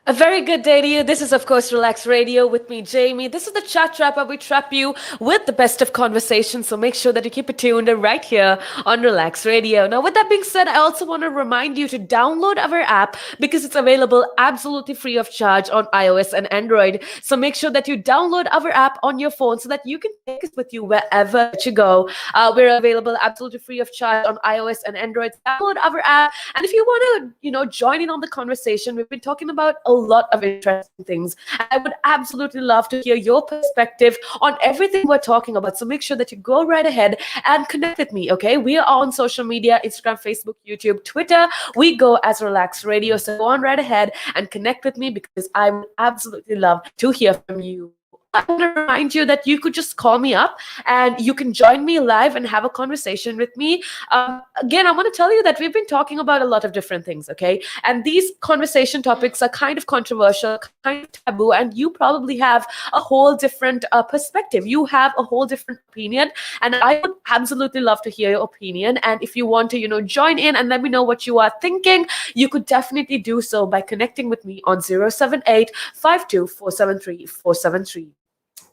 A very good day to you. This is, of course, Relax Radio with me, Jamie. This is the chat trap where we trap you with the best of conversation. So make sure that you keep it tuned right here on Relax Radio. Now, with that being said, I also want to remind you to download our app because it's available absolutely free of charge on iOS and Android. So make sure that you download our app on your phone so that you can take us with you wherever that you go. We're available absolutely free of charge on iOS and Android. Download our app, and if you want to, join in on the conversation, we've been talking about a lot of interesting things. And I would absolutely love to hear your perspective on everything we're talking about. So make sure that you go right ahead and connect with me, okay? We are on social media, Instagram, Facebook, YouTube, Twitter. We go as Relax Radio. So go on right ahead and connect with me because I would absolutely love to hear from you. I want to remind you that you could just call me up and you can join me live and have a conversation with me. Again, I want to tell you that we've been talking about a lot of different things, okay? And these conversation topics are kind of controversial, kind of taboo, and you probably have a whole different perspective. You have a whole different opinion, and I would absolutely love to hear your opinion. And if you want to, join in and let me know what you are thinking, you could definitely do so by connecting with me on 078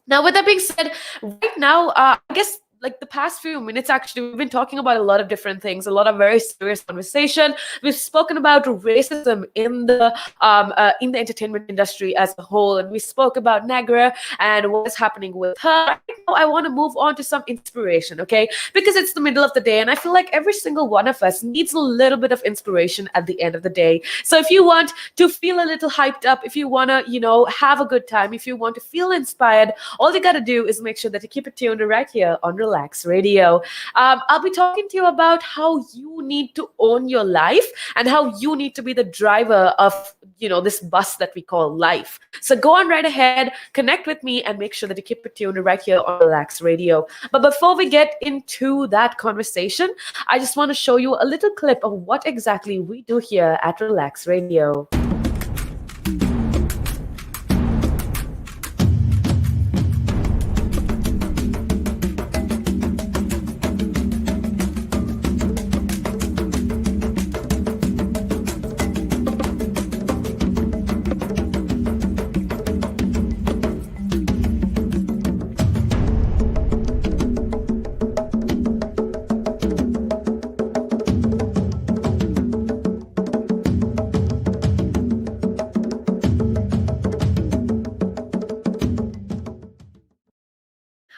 Now, with that being said, right now, I guess like the past few minutes, actually, we've been talking about a lot of different things, a lot of very serious conversation. We've spoken about racism in the entertainment industry as a whole, and we spoke about Nagra and what is happening with her. Right now, I want to move on to some inspiration, okay? Because it's the middle of the day, and I feel like every single one of us needs a little bit of inspiration at the end of the day. So if you want to feel a little hyped up, if you want to, have a good time, if you want to feel inspired, all you got to do is make sure that you keep it tuned right here on Relax Radio. I'll be talking to you about how you need to own your life and how you need to be the driver of, this bus that we call life. So go on right ahead, connect with me, and make sure that you keep it tuned right here on Relax Radio. But before we get into that conversation, I just want to show you a little clip of what exactly we do here at Relax Radio.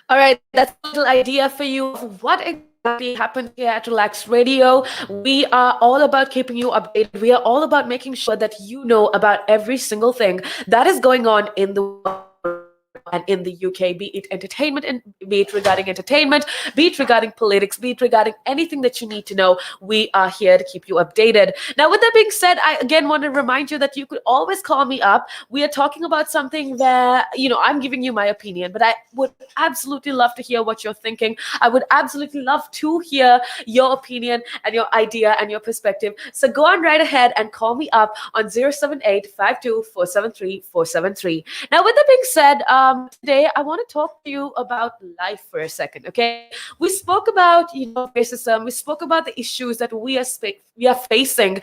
All right, that's a little idea for you of what exactly happened here at Relax Radio. We are all about keeping you updated. We are all about making sure that you know about every single thing that is going on in the world and in the UK, be it entertainment and be it regarding entertainment, be it regarding politics, be it regarding anything that you need to know. We are here to keep you updated. Now, with that being said, I again want to remind you that you could always call me up. We are talking about something where, I'm giving you my opinion, but I would absolutely love to hear what you're thinking. I would absolutely love to hear your opinion and your idea and your perspective. So go on right ahead and call me up on 078 Now, with that being said, today I want to talk to you about life for a second. Okay, we spoke about racism. We spoke about the issues that we are facing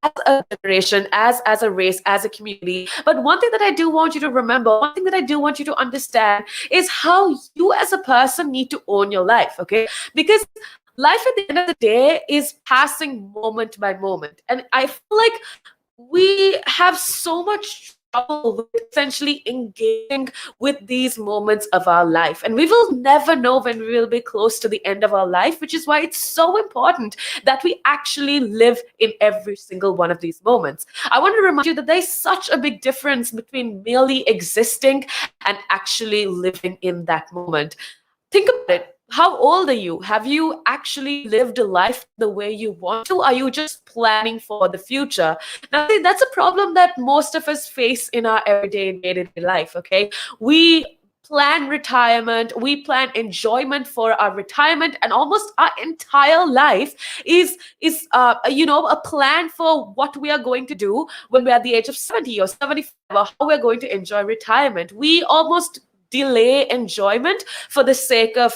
as a generation, as a race, as a community. But one thing that I do want you to remember, one thing that I do want you to understand is how you as a person need to own your life. Okay, because life at the end of the day is passing moment by moment, and I feel like we have so much trouble with essentially engaging with these moments of our life. And we will never know when we will be close to the end of our life, which is why it's so important that we actually live in every single one of these moments. I want to remind you that there's such a big difference between merely existing and actually living in that moment. Think about it. How old are you? Have you actually lived a life the way you want to? Are you just planning for the future? Now, see, that's a problem that most of us face in our everyday day-to-day life, okay? We plan retirement, we plan enjoyment for our retirement, and almost our entire life is a plan for what we are going to do when we're at the age of 70 or 75, or how we're going to enjoy retirement. We almost delay enjoyment for the sake of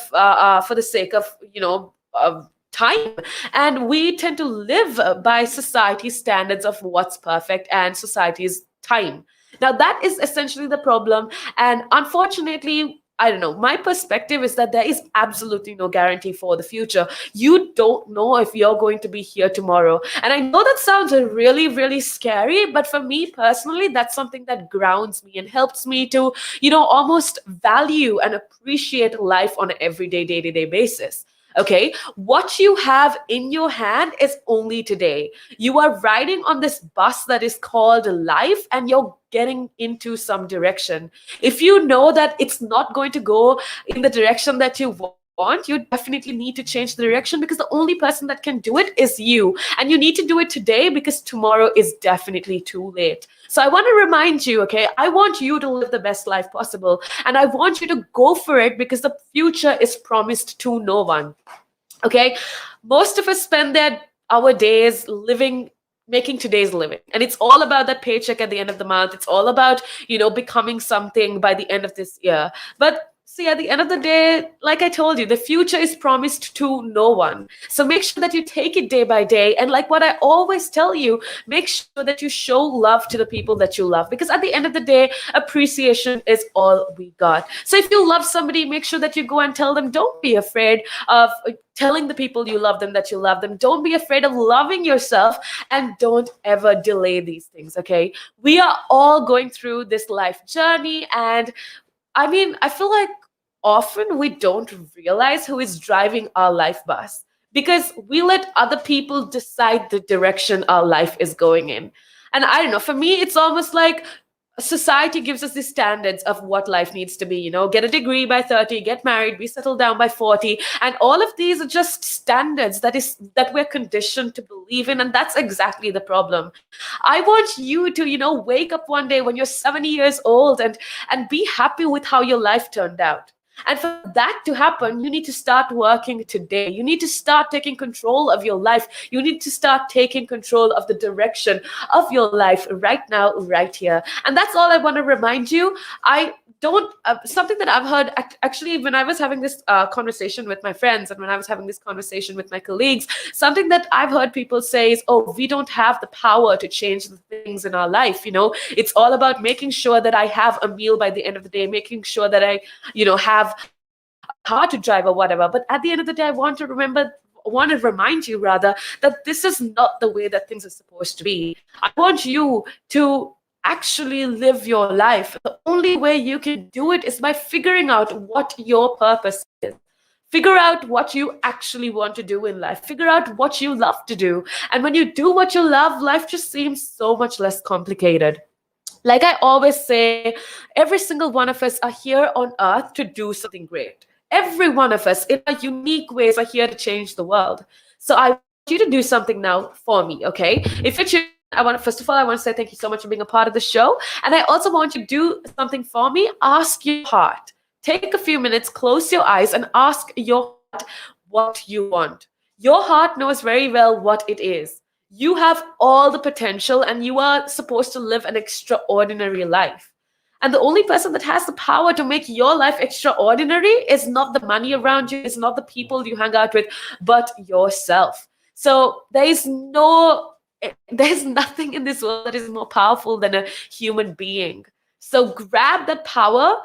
time, and we tend to live by society's standards of what's perfect and society's time. Now, that is essentially the problem. And unfortunately, I don't know. My perspective is that there is absolutely no guarantee for the future. You don't know if you're going to be here tomorrow. And I know that sounds really, really scary, but for me personally, that's something that grounds me and helps me to, almost value and appreciate life on an everyday, day to day basis. Okay, what you have in your hand is only today. You are riding on this bus that is called life, and you're getting into some direction. If you know that it's not going to go in the direction that you want, you definitely need to change the direction, because the only person that can do it is you. And you need to do it today, because tomorrow is definitely too late. So I want to remind you, okay, I want you to live the best life possible. And I want you to go for it, because the future is promised to no one. Okay, most of us spend our days living, making today's living, and it's all about that paycheck at the end of the month. It's all about becoming something by the end of this year. But see, at the end of the day, like I told you, the future is promised to no one. So make sure that you take it day by day. And like what I always tell you, make sure that you show love to the people that you love, because at the end of the day, appreciation is all we got. So if you love somebody, make sure that you go and tell them. Don't be afraid of telling the people you love them that you love them. Don't be afraid of loving yourself, and don't ever delay these things. Okay, we are all going through this life journey, and I mean, I feel like often we don't realize who is driving our life bus, because we let other people decide the direction our life is going in. And I don't know, for me, it's almost like society gives us the standards of what life needs to be. Get a degree by 30, get married, be settled down by 40. And all of these are just standards that we're conditioned to believe in. And that's exactly the problem. I want you to, wake up one day when you're 70 years old and be happy with how your life turned out. And for that to happen, you need to start working today. You need to start taking control of your life. You need to start taking control of the direction of your life right now, right here. And that's all I want to remind you. I don't, something that I've heard actually when I was having this conversation with my friends, and when I was having this conversation with my colleagues, something that I've heard people say is, oh, we don't have the power to change the things in our life. It's all about making sure that I have a meal by the end of the day, making sure that I, have a car to drive or whatever. But at the end of the day, I want to remind you rather, that this is not the way that things are supposed to be. I want you to actually live your life. The only way you can do it is by figuring out what your purpose is. Figure out what you actually want to do in life. Figure out what you love to do. And when you do what you love, life just seems so much less complicated. Like I always say, every single one of us are here on earth to do something great. Every one of us, in our unique ways, are here to change the world. So I want you to do something now for me, okay? If you're choosing, first of all, I want to say thank you so much for being a part of the show. And I also want you to do something for me. Ask your heart. Take a few minutes, close your eyes, and ask your heart what you want. Your heart knows very well what it is. You have all the potential, and you are supposed to live an extraordinary life. And the only person that has the power to make your life extraordinary is not the money around you, is not the people you hang out with, but yourself. So there's nothing in this world that is more powerful than a human being. So grab that power.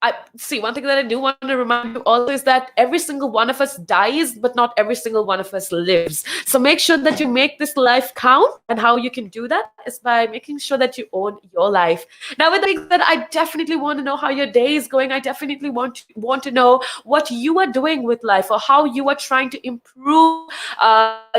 I see, one thing that I do want to remind you also is that every single one of us dies, but not every single one of us lives. So make sure that you make this life count, and how you can do that is by making sure that you own your life. Now, with that being said, I definitely want to know how your day is going. I definitely want to know what you are doing with life, or how you are trying to improve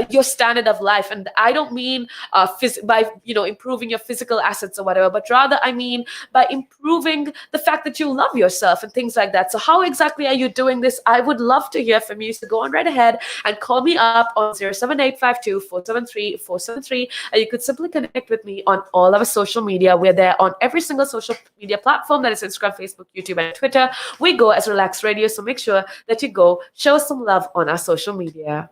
your standard of life. And I don't mean by improving your physical assets or whatever, but rather I mean by improving the fact that you love yourself and things like that. So how exactly are you doing this? I would love to hear from you. So go on right ahead and call me up on 07852-473-473. And you could simply connect with me on all our social media. We're there on every single social media platform, that is Instagram, Facebook, YouTube, and Twitter. We go as Relaks Radio. So make sure that you go show us some love on our social media.